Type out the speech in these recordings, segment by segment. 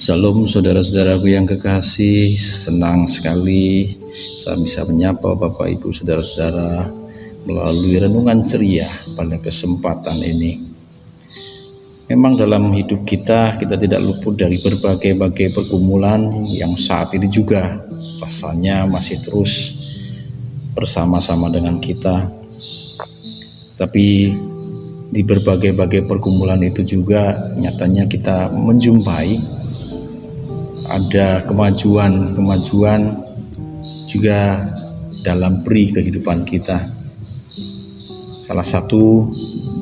Salam saudara-saudaraku yang kekasih, senang sekali saya bisa menyapa Bapak Ibu saudara-saudara melalui renungan ceria pada kesempatan ini. Memang dalam hidup kita tidak luput dari berbagai pergumulan yang saat ini juga rasanya masih terus bersama-sama dengan kita. Tapi di berbagai pergumulan itu juga nyatanya kita menjumpai ada kemajuan juga dalam peri kehidupan kita. Salah satu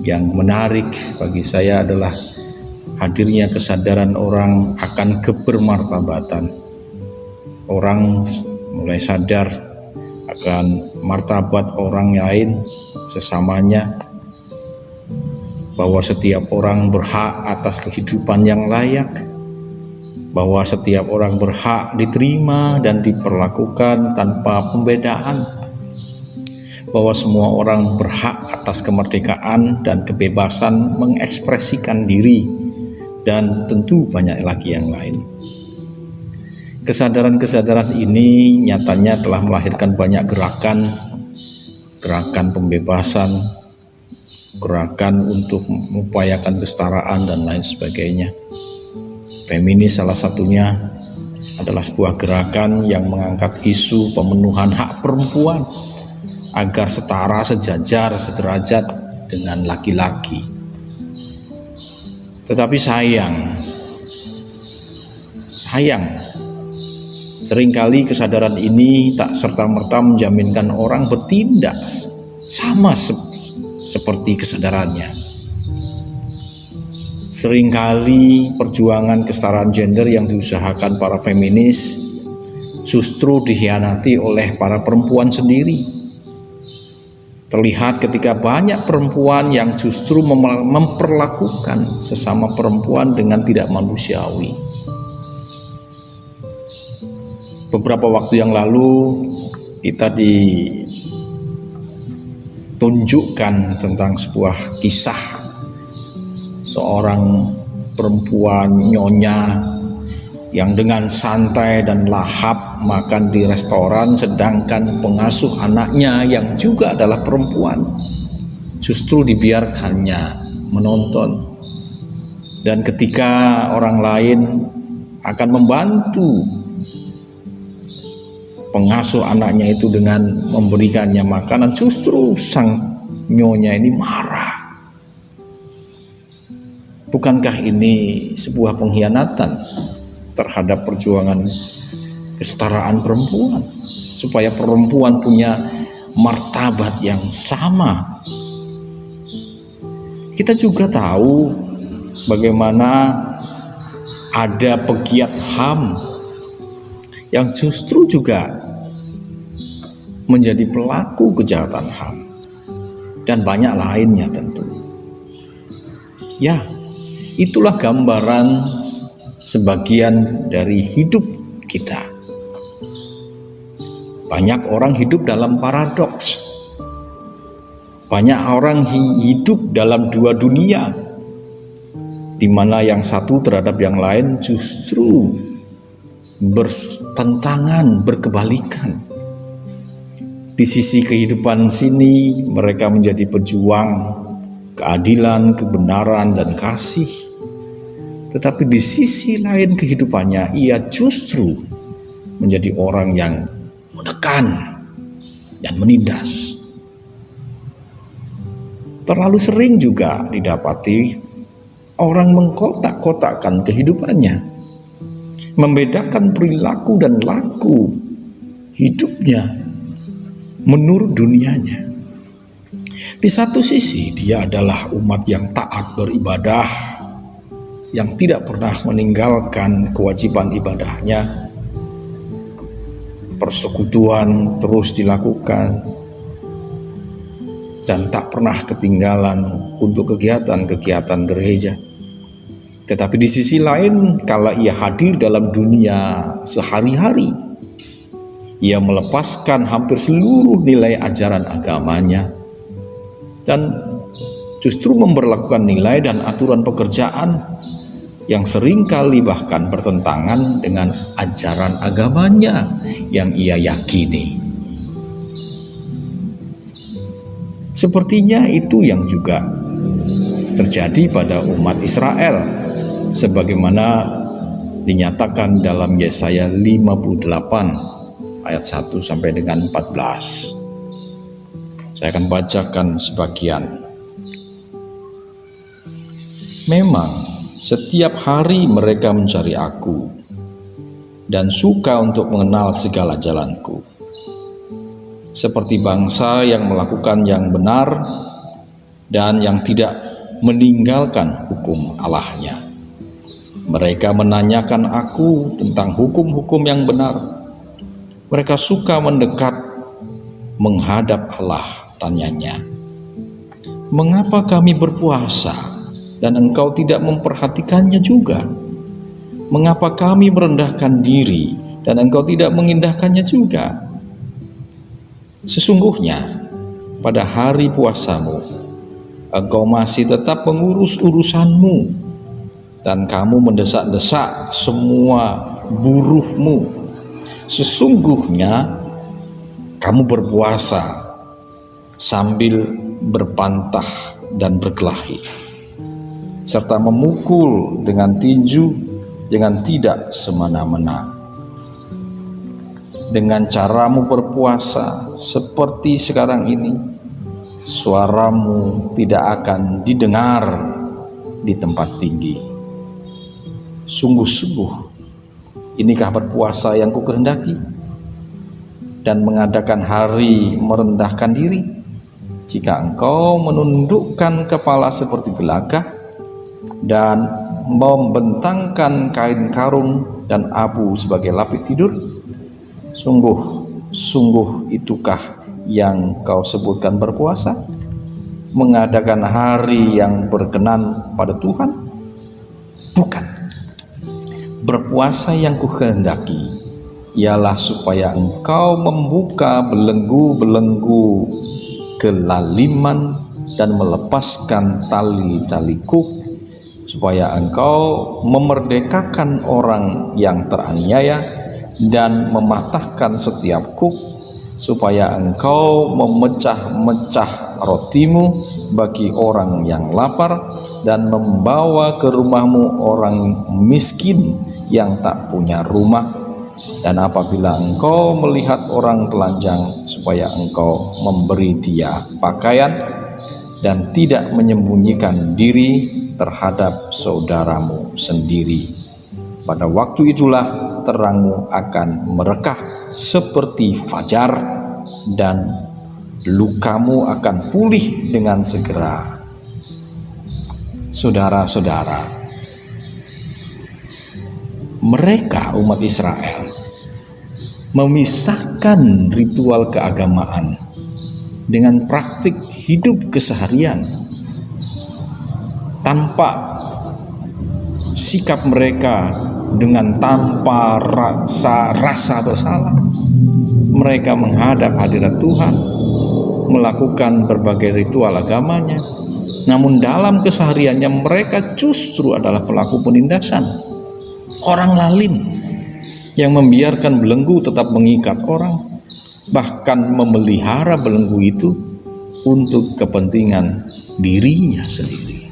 yang menarik bagi saya adalah hadirnya kesadaran orang akan kebermartabatan. Orang mulai sadar akan martabat orang lain sesamanya, bahwa setiap orang berhak atas kehidupan yang layak, bahwa setiap orang berhak diterima dan diperlakukan tanpa pembedaan, bahwa semua orang berhak atas kemerdekaan dan kebebasan mengekspresikan diri, dan tentu banyak lagi yang lain. Kesadaran ini nyatanya telah melahirkan banyak gerakan pembebasan, gerakan untuk mengupayakan kesetaraan dan lain sebagainya. Feminis salah satunya adalah sebuah gerakan yang mengangkat isu pemenuhan hak perempuan agar setara, sejajar, sederajat dengan laki-laki. Tetapi sayang, seringkali kesadaran ini tak serta-merta menjaminkan orang bertindak sama seperti kesadarannya. Seringkali perjuangan kesetaraan gender yang diusahakan para feminis justru dikhianati oleh para perempuan sendiri. Terlihat ketika banyak perempuan yang justru memperlakukan sesama perempuan dengan tidak manusiawi. Beberapa waktu yang lalu kita ditunjukkan tentang sebuah kisah seorang perempuan nyonya yang dengan santai dan lahap makan di restoran, sedangkan pengasuh anaknya yang juga adalah perempuan justru dibiarkannya menonton. Dan ketika orang lain akan membantu pengasuh anaknya itu dengan memberikannya makanan, justru sang nyonya ini marah. Bukankah ini sebuah pengkhianatan terhadap perjuangan kesetaraan perempuan, supaya perempuan punya martabat yang sama? Kita juga tahu bagaimana ada pegiat HAM yang justru juga menjadi pelaku kejahatan HAM, dan banyak lainnya tentu. Ya, itulah gambaran sebagian dari hidup kita. Banyak orang hidup dalam paradoks. Banyak orang hidup dalam dua dunia, di mana yang satu terhadap yang lain justru bertentangan, berkebalikan. Di sisi kehidupan sini mereka menjadi pejuang keadilan, kebenaran, dan kasih. Tetapi di sisi lain kehidupannya, ia justru menjadi orang yang menekan dan menindas. Terlalu sering juga didapati orang mengkotak-kotakkan kehidupannya, membedakan perilaku dan laku hidupnya menurut dunianya. Di satu sisi dia adalah umat yang taat beribadah, yang tidak pernah meninggalkan kewajiban ibadahnya. Persekutuan terus dilakukan dan tak pernah ketinggalan untuk kegiatan-kegiatan gereja. Tetapi di sisi lain, kala ia hadir dalam dunia sehari-hari, ia melepaskan hampir seluruh nilai ajaran agamanya dan justru memberlakukan nilai dan aturan pekerjaan yang seringkali bahkan bertentangan dengan ajaran agamanya yang ia yakini. Sepertinya itu yang juga terjadi pada umat Israel, sebagaimana dinyatakan dalam Yesaya 58 ayat 1 sampai dengan 14. Saya akan bacakan sebagian. Memang setiap hari mereka mencari aku dan suka untuk mengenal segala jalanku. Seperti bangsa yang melakukan yang benar dan yang tidak meninggalkan hukum Allahnya. Mereka menanyakan aku tentang hukum-hukum yang benar. Mereka suka mendekat menghadap Allah, tanyanya. Mengapa kami berpuasa dan engkau tidak memperhatikannya juga? Mengapa kami merendahkan diri dan engkau tidak mengindahkannya juga? Sesungguhnya pada hari puasamu engkau masih tetap mengurus urusanmu dan kamu mendesak-desak semua buruhmu. Sesungguhnya kamu berpuasa sambil berpantah dan berkelahi, serta memukul dengan tinju dengan tidak semena-mena. Dengan caramu berpuasa seperti sekarang ini, suaramu tidak akan didengar di tempat tinggi. Sungguh-sungguh, inikah berpuasa yang kukehendaki, dan mengadakan hari merendahkan diri? Jika engkau menundukkan kepala seperti gelagah dan membentangkan kain karung dan abu sebagai lapik tidur, sungguh itukah yang kau sebutkan berpuasa? Mengadakan hari yang berkenan pada Tuhan? Bukan. Berpuasa yang kukehendaki ialah supaya engkau membuka belenggu-belenggu kelaliman dan melepaskan tali-tali kuk, supaya engkau memerdekakan orang yang teraniaya dan mematahkan setiap kuk, supaya engkau memecah-mecah rotimu bagi orang yang lapar dan membawa ke rumahmu orang miskin yang tak punya rumah. Dan apabila engkau melihat orang telanjang, supaya engkau memberi dia pakaian dan tidak menyembunyikan diri terhadap saudaramu sendiri. Pada waktu itulah terangmu akan merekah seperti fajar dan lukamu akan pulih dengan segera. Saudara-saudara, mereka umat Israel memisahkan ritual keagamaan dengan praktik hidup keseharian. Tanpa sikap mereka dengan tanpa rasa bersalah, mereka menghadap hadirat Tuhan, melakukan berbagai ritual agamanya, namun dalam kesehariannya mereka justru adalah pelaku penindasan, orang lalim yang membiarkan belenggu tetap mengikat orang, bahkan memelihara belenggu itu untuk kepentingan dirinya sendiri.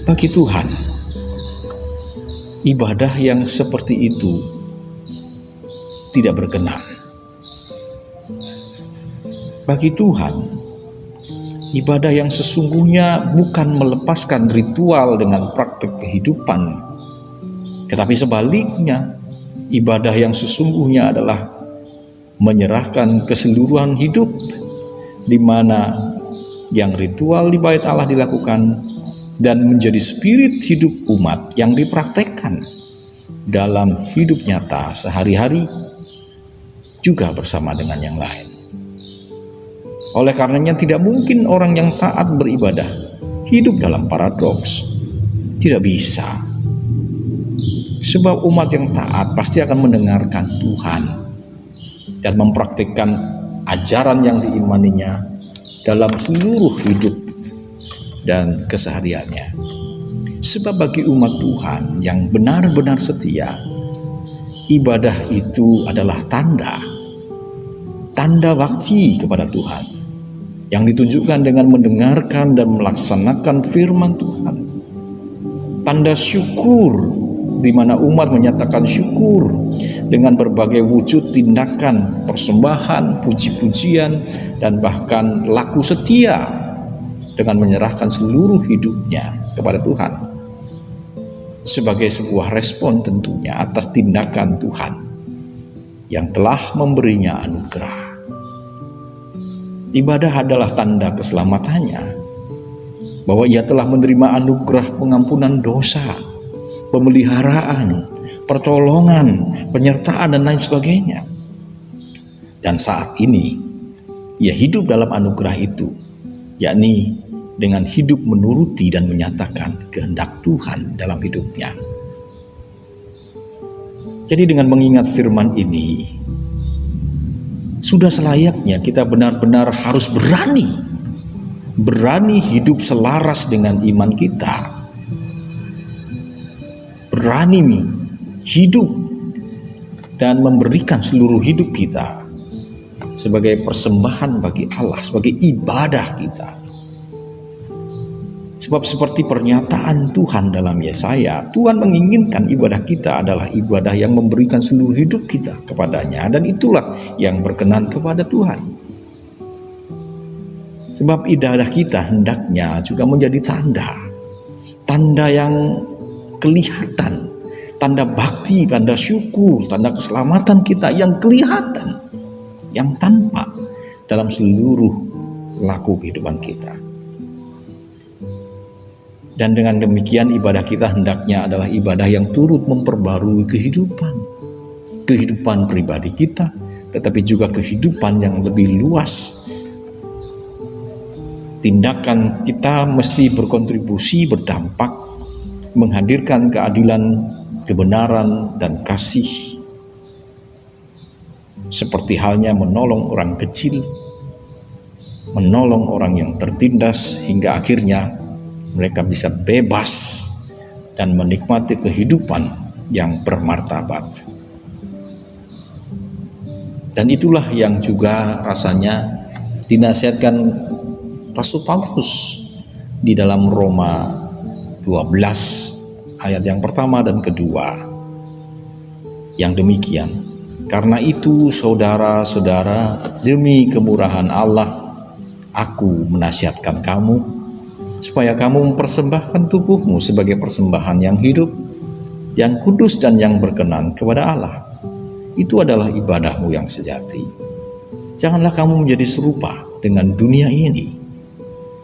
Bagi Tuhan, ibadah yang seperti itu tidak berkenan. Bagi Tuhan, ibadah yang sesungguhnya bukan melepaskan ritual dengan praktik kehidupan, tetapi sebaliknya, ibadah yang sesungguhnya adalah menyerahkan keseluruhan hidup, di mana yang ritual di bait Allah dilakukan dan menjadi spirit hidup umat yang dipraktekkan dalam hidup nyata sehari-hari juga bersama dengan yang lain. Oleh karenanya tidak mungkin orang yang taat beribadah hidup dalam paradoks. Tidak bisa. Sebab umat yang taat pasti akan mendengarkan Tuhan dan mempraktikkan ajaran yang diimaninya dalam seluruh hidup dan kesehariannya. Sebab bagi umat Tuhan yang benar-benar setia, ibadah itu adalah tanda bakti kepada Tuhan yang ditunjukkan dengan mendengarkan dan melaksanakan firman Tuhan. Tanda syukur, di mana umat menyatakan syukur dengan berbagai wujud tindakan, persembahan, puji-pujian, dan bahkan laku setia dengan menyerahkan seluruh hidupnya kepada Tuhan. Sebagai sebuah respon tentunya atas tindakan Tuhan yang telah memberinya anugerah. Ibadah adalah tanda keselamatannya, bahwa ia telah menerima anugerah pengampunan dosa, pemeliharaan, pertolongan, penyertaan, dan lain sebagainya. Dan saat ini, ia hidup dalam anugerah itu, yakni dengan hidup menuruti dan menyatakan kehendak Tuhan dalam hidupnya. Jadi dengan mengingat firman ini, sudah selayaknya kita benar-benar harus berani hidup selaras dengan iman kita. Berani hidup dan memberikan seluruh hidup kita sebagai persembahan bagi Allah, sebagai ibadah kita. Sebab seperti pernyataan Tuhan dalam Yesaya, Tuhan menginginkan ibadah kita adalah ibadah yang memberikan seluruh hidup kita kepadanya, dan itulah yang berkenan kepada Tuhan. Sebab ibadah kita hendaknya juga menjadi tanda yang kelihatan, tanda bakti, tanda syukur, tanda keselamatan kita yang kelihatan, yang tampak dalam seluruh laku kehidupan kita. Dan dengan demikian ibadah kita hendaknya adalah ibadah yang turut memperbarui kehidupan pribadi kita, tetapi juga kehidupan yang lebih luas. Tindakan kita mesti berkontribusi, berdampak, menghadirkan keadilan, kebenaran, dan kasih. Seperti halnya menolong orang kecil, menolong orang yang tertindas, hingga akhirnya mereka bisa bebas dan menikmati kehidupan yang bermartabat. Dan itulah yang juga rasanya dinasihatkan Rasul Paulus di dalam Roma 12 ayat yang pertama dan kedua, yang demikian: karena itu saudara-saudara, demi kemurahan Allah, aku menasihatkan kamu supaya kamu mempersembahkan tubuhmu sebagai persembahan yang hidup, yang kudus, dan yang berkenan kepada Allah. Itu adalah ibadahmu yang sejati. Janganlah kamu menjadi serupa dengan dunia ini,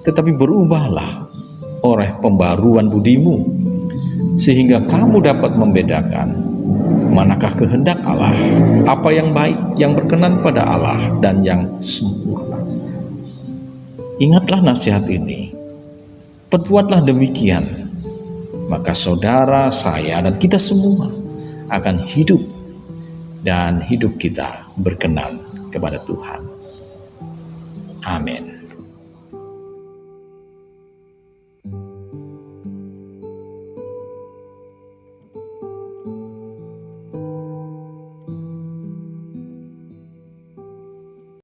tetapi berubahlah oleh pembaruan budimu, sehingga kamu dapat membedakan manakah kehendak Allah, apa yang baik, yang berkenan pada Allah, dan yang sempurna. Ingatlah nasihat ini, perbuatlah demikian, maka saudara, saya, dan kita semua akan hidup, dan hidup kita berkenan kepada Tuhan.